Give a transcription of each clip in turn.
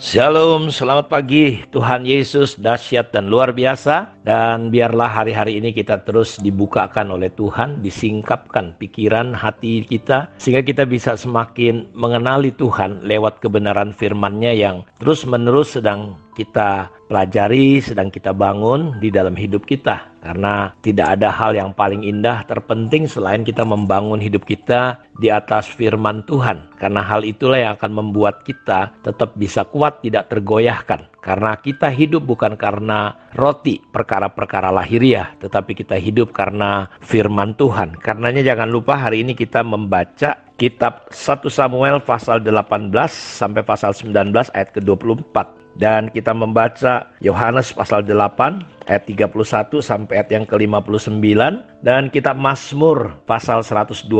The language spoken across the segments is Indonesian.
Shalom, selamat pagi. Tuhan Yesus dahsyat dan luar biasa. Dan biarlah hari-hari ini kita terus dibukakan oleh Tuhan, disingkapkan pikiran hati kita, sehingga kita bisa semakin mengenali Tuhan lewat kebenaran firman-Nya yang terus-menerus sedang kita pelajari, sedang kita bangun di dalam hidup kita. Karena tidak ada hal yang paling indah, terpenting selain kita membangun hidup kita di atas firman Tuhan. Karena hal itulah yang akan membuat kita tetap bisa kuat, tidak tergoyahkan. Karena kita hidup bukan karena roti, perkara-perkara lahiriah, tetapi kita hidup karena firman Tuhan. Karenanya jangan lupa hari ini kita membaca kitab 1 Samuel pasal 18 sampai pasal 19 ayat ke-24. Dan kita membaca Yohanes pasal 8 ayat 31 sampai ayat yang ke-59. Dan kitab Mazmur pasal 112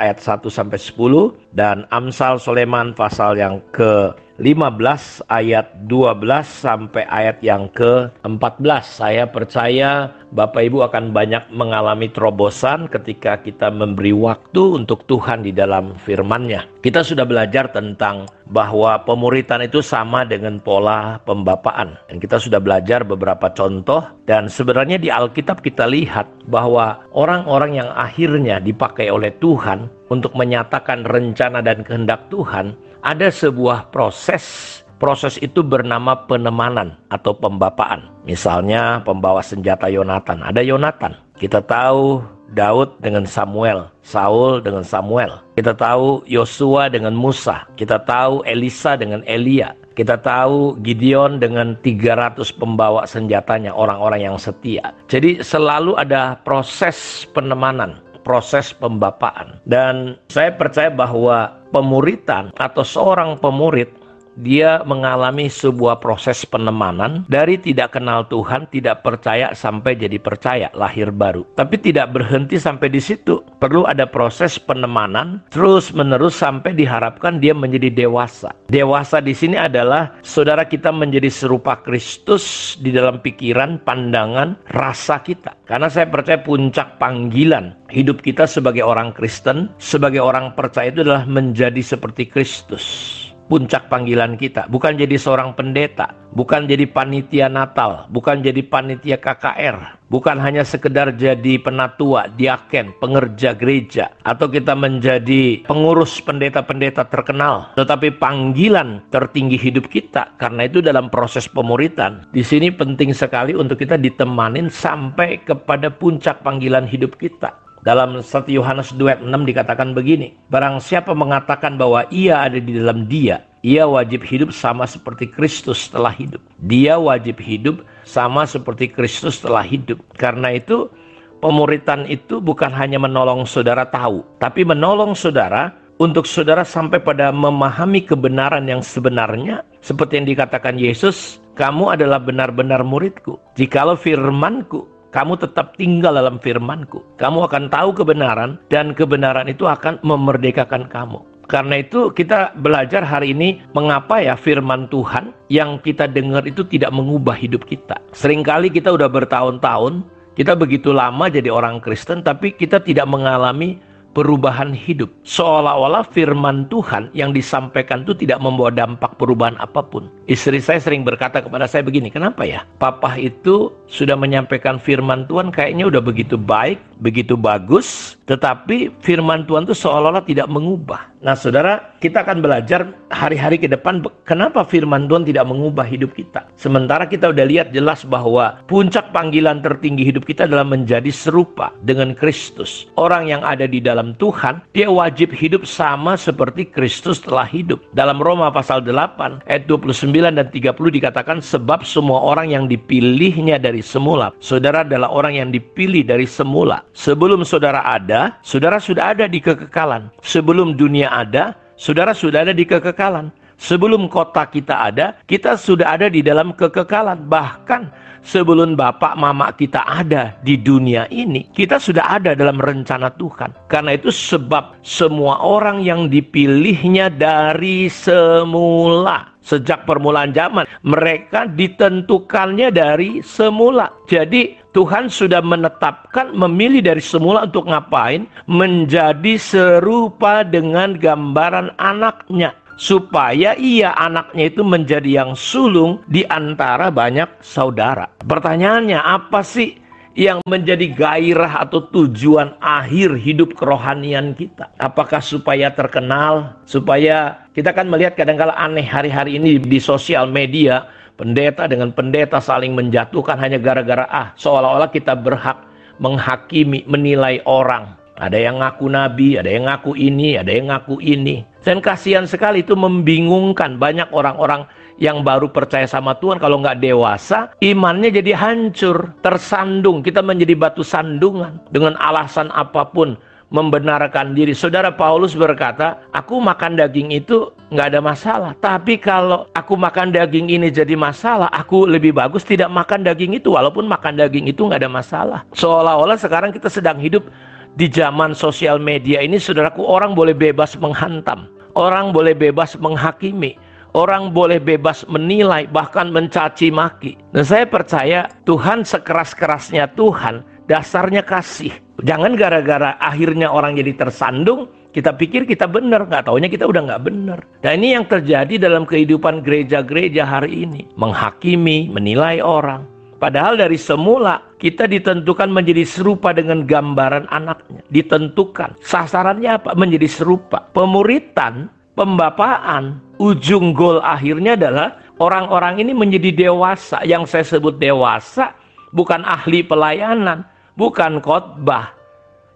ayat 1 sampai 10. Dan Amsal Soleman pasal yang ke-15 ayat 12 sampai ayat yang ke-14. Saya percaya Bapak Ibu akan banyak mengalami terobosan ketika kita memberi waktu untuk Tuhan di dalam firman-Nya. Kita sudah belajar tentang bahwa pemuritan itu sama dengan pola pembapaan. Dan kita sudah belajar beberapa contoh. Dan sebenarnya di Alkitab kita lihat bahwa orang-orang yang akhirnya dipakai oleh Tuhan untuk menyatakan rencana dan kehendak Tuhan, ada sebuah proses. Proses itu bernama penemanan atau pembapaan. Misalnya pembawa senjata Yonatan. Ada Yonatan. Kita tahu Daud dengan Samuel, Saul dengan Samuel. Kita tahu Yosua dengan Musa. Kita tahu Elisa dengan Elia. Kita tahu Gideon dengan 300 pembawa senjatanya, orang-orang yang setia. Jadi selalu ada proses penemanan, proses pembapaan. Dan saya percaya bahwa pemuritan atau seorang pemurid, dia mengalami sebuah proses penemanan dari tidak kenal Tuhan, tidak percaya sampai jadi percaya, lahir baru. Tapi tidak berhenti sampai di situ. Perlu ada proses penemanan terus menerus sampai diharapkan dia menjadi dewasa. Dewasa di sini adalah saudara kita menjadi serupa Kristus di dalam pikiran, pandangan, rasa kita. Karena saya percaya puncak panggilan hidup kita sebagai orang Kristen, sebagai orang percaya itu adalah menjadi seperti Kristus. Puncak panggilan kita bukan jadi seorang pendeta, bukan jadi panitia Natal, bukan jadi panitia KKR, bukan hanya sekedar jadi penatua, diaken, pengerja gereja, atau kita menjadi pengurus pendeta-pendeta terkenal. Tetapi panggilan tertinggi hidup kita, karena itu dalam proses pemuritan, di sini penting sekali untuk kita ditemanin sampai kepada puncak panggilan hidup kita. Dalam 1 Yohanes 2:6 dikatakan begini, barang siapa mengatakan bahwa ia ada di dalam dia, ia wajib hidup sama seperti Kristus telah hidup. Dia wajib hidup sama seperti Kristus telah hidup. Karena itu pemuritan itu bukan hanya menolong saudara tahu, tapi menolong saudara untuk saudara sampai pada memahami kebenaran yang sebenarnya. Seperti yang dikatakan Yesus, kamu adalah benar-benar muridku jikalau firmanku, kamu tetap tinggal dalam firman-Ku. Kamu akan tahu kebenaran, dan kebenaran itu akan memerdekakan kamu. Karena itu kita belajar hari ini mengapa ya firman Tuhan yang kita dengar itu tidak mengubah hidup kita. Seringkali kita udah bertahun-tahun, kita begitu lama jadi orang Kristen, tapi kita tidak mengalami perubahan hidup. Seolah-olah firman Tuhan yang disampaikan itu tidak membawa dampak perubahan apapun. Istri saya sering berkata kepada saya begini, kenapa ya? Papa itu sudah menyampaikan firman Tuhan kayaknya udah begitu baik, begitu bagus, tetapi firman Tuhan itu seolah-olah tidak mengubah. Nah saudara, kita akan belajar hari-hari ke depan kenapa firman Tuhan tidak mengubah hidup kita. Sementara kita udah lihat jelas bahwa puncak panggilan tertinggi hidup kita adalah menjadi serupa dengan Kristus. Orang yang ada di dalam Tuhan, dia wajib hidup sama seperti Kristus telah hidup. Dalam Roma pasal 8 ayat 29 dan 30 dikatakan, sebab semua orang yang dipilihnya dari semula, saudara adalah orang yang dipilih dari semula. Sebelum saudara ada, saudara sudah ada di kekekalan. Sebelum dunia ada, saudara sudah ada di kekekalan. Sebelum kota kita ada, kita sudah ada di dalam kekekalan. Bahkan sebelum bapak mama kita ada di dunia ini, kita sudah ada dalam rencana Tuhan. Karena itu sebab semua orang yang dipilihnya dari semula, sejak permulaan zaman, mereka ditentukannya dari semula. Jadi Tuhan sudah menetapkan, memilih dari semula untuk ngapain? Menjadi serupa dengan gambaran anaknya. supaya anaknya itu menjadi yang sulung di antara banyak saudara. Pertanyaannya, apa sih yang menjadi gairah atau tujuan akhir hidup kerohanian kita? Apakah supaya terkenal? Supaya kita kan melihat kadang-kala aneh hari-hari ini di sosial media, pendeta dengan pendeta saling menjatuhkan hanya gara-gara seolah-olah kita berhak menghakimi, menilai orang. Ada yang ngaku nabi, ada yang ngaku ini, ada yang ngaku ini. Dan kasihan sekali, itu membingungkan banyak orang-orang yang baru percaya sama Tuhan. Kalau nggak dewasa, imannya jadi hancur, tersandung. Kita menjadi batu sandungan dengan alasan apapun membenarkan diri. Saudara Paulus berkata, aku makan daging itu nggak ada masalah. Tapi kalau aku makan daging ini jadi masalah, aku lebih bagus tidak makan daging itu. Walaupun makan daging itu nggak ada masalah. Seolah-olah sekarang kita sedang hidup di zaman sosial media ini, saudaraku, orang boleh bebas menghantam, orang boleh bebas menghakimi, orang boleh bebas menilai, bahkan mencaci maki. Dan saya percaya Tuhan sekeras-kerasnya Tuhan, dasarnya kasih. Jangan gara-gara akhirnya orang jadi tersandung, kita pikir kita benar, nggak taunya kita udah nggak benar. Dan ini yang terjadi dalam kehidupan gereja-gereja hari ini. Menghakimi, menilai orang. Padahal dari semula kita ditentukan menjadi serupa dengan gambaran anaknya. Ditentukan. Sasarannya apa? Menjadi serupa. Pemuritan, pembapaan, ujung gol akhirnya adalah orang-orang ini menjadi dewasa. Yang saya sebut dewasa bukan ahli pelayanan, bukan khotbah.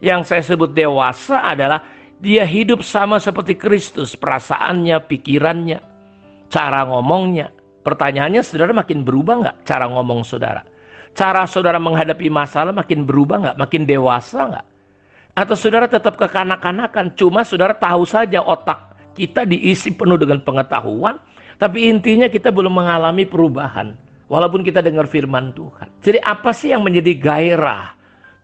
Yang saya sebut dewasa adalah dia hidup sama seperti Kristus. Perasaannya, pikirannya, cara ngomongnya. Pertanyaannya, saudara, makin berubah nggak cara ngomong saudara? Cara saudara menghadapi masalah makin berubah nggak? Makin dewasa nggak? Atau saudara tetap kekanak-kanakan, cuma saudara tahu saja otak kita diisi penuh dengan pengetahuan, tapi intinya kita belum mengalami perubahan, walaupun kita dengar firman Tuhan. Jadi apa sih yang menjadi gairah,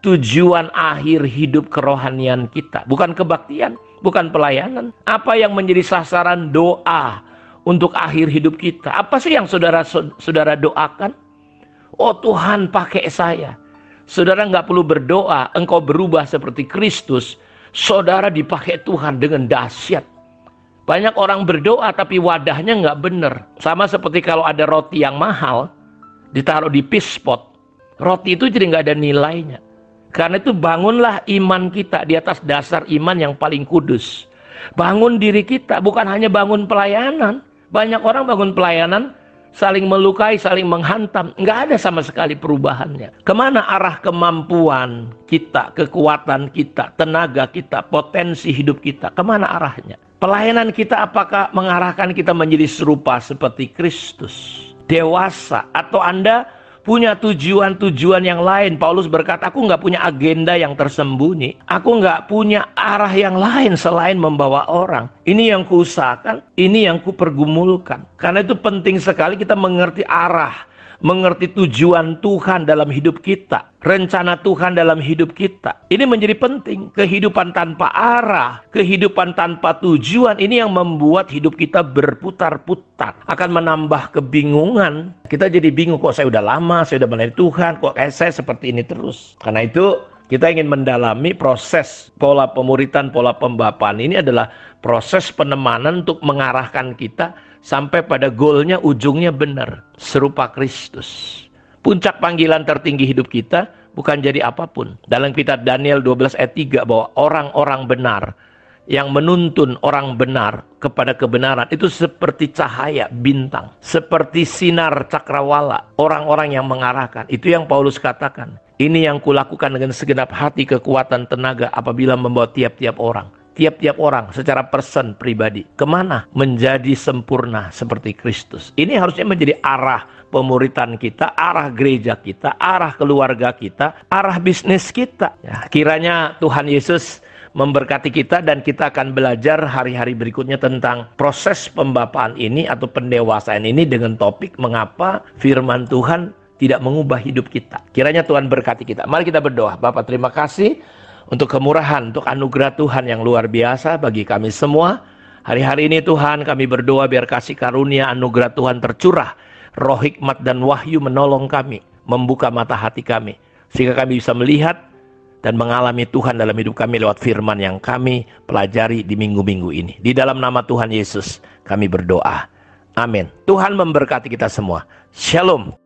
tujuan akhir hidup kerohanian kita? Bukan kebaktian, bukan pelayanan. Apa yang menjadi sasaran doa untuk akhir hidup kita? Apa sih yang saudara doakan? Oh Tuhan, pakai saya. Saudara nggak perlu berdoa, engkau berubah seperti Kristus. Saudara dipakai Tuhan dengan dahsyat. Banyak orang berdoa tapi wadahnya nggak benar. Sama seperti kalau ada roti yang mahal, ditaruh di pispot. Roti itu jadi nggak ada nilainya. Karena itu bangunlah iman kita di atas dasar iman yang paling kudus. Bangun diri kita, bukan hanya bangun pelayanan. Banyak orang bangun pelayanan, saling melukai, saling menghantam. Nggak ada sama sekali perubahannya. Kemana arah kemampuan kita, kekuatan kita, tenaga kita, potensi hidup kita? Kemana arahnya? Pelayanan kita apakah mengarahkan kita menjadi serupa seperti Kristus? Dewasa? Atau Anda punya tujuan-tujuan yang lain? Paulus berkata, aku nggak punya agenda yang tersembunyi. Aku nggak punya arah yang lain selain membawa orang. Ini yang kuusahakan, ini yang kupergumulkan. Karena itu penting sekali kita mengerti arah, mengerti tujuan Tuhan dalam hidup kita, rencana Tuhan dalam hidup kita. Ini menjadi penting. Kehidupan tanpa arah, kehidupan tanpa tujuan, ini yang membuat hidup kita berputar-putar, akan menambah kebingungan. Kita jadi bingung, kok saya udah lama, saya udah melayani Tuhan, kok kayak saya seperti ini terus. Karena itu kita ingin mendalami proses pola pemuritan, pola pembapaan. Ini adalah proses penemanan untuk mengarahkan kita sampai pada goalnya, ujungnya benar, serupa Kristus. Puncak panggilan tertinggi hidup kita bukan jadi apapun. Dalam kitab Daniel 12 ayat 3 bahwa orang-orang benar yang menuntun orang benar kepada kebenaran itu seperti cahaya bintang, seperti sinar cakrawala, orang-orang yang mengarahkan. Itu yang Paulus katakan. Ini yang kulakukan dengan segenap hati, kekuatan, tenaga apabila membawa tiap-tiap orang secara person pribadi kemana? Menjadi sempurna seperti Kristus. Ini harusnya menjadi arah pemuritan kita, arah gereja kita, arah keluarga kita, arah bisnis kita. Ya, kiranya Tuhan Yesus memberkati kita dan kita akan belajar hari-hari berikutnya tentang proses pembapaan ini atau pendewasaan ini dengan topik mengapa firman Tuhan tidak mengubah hidup kita. Kiranya Tuhan berkati kita. Mari kita berdoa. Bapak, terima kasih untuk kemurahan, untuk anugerah Tuhan yang luar biasa bagi kami semua. Hari-hari ini Tuhan, kami berdoa biar kasih karunia anugerah Tuhan tercurah. Roh hikmat dan wahyu menolong kami, membuka mata hati kami, sehingga kami bisa melihat dan mengalami Tuhan dalam hidup kami lewat firman yang kami pelajari di minggu-minggu ini. Di dalam nama Tuhan Yesus kami berdoa. Amin. Tuhan memberkati kita semua. Shalom.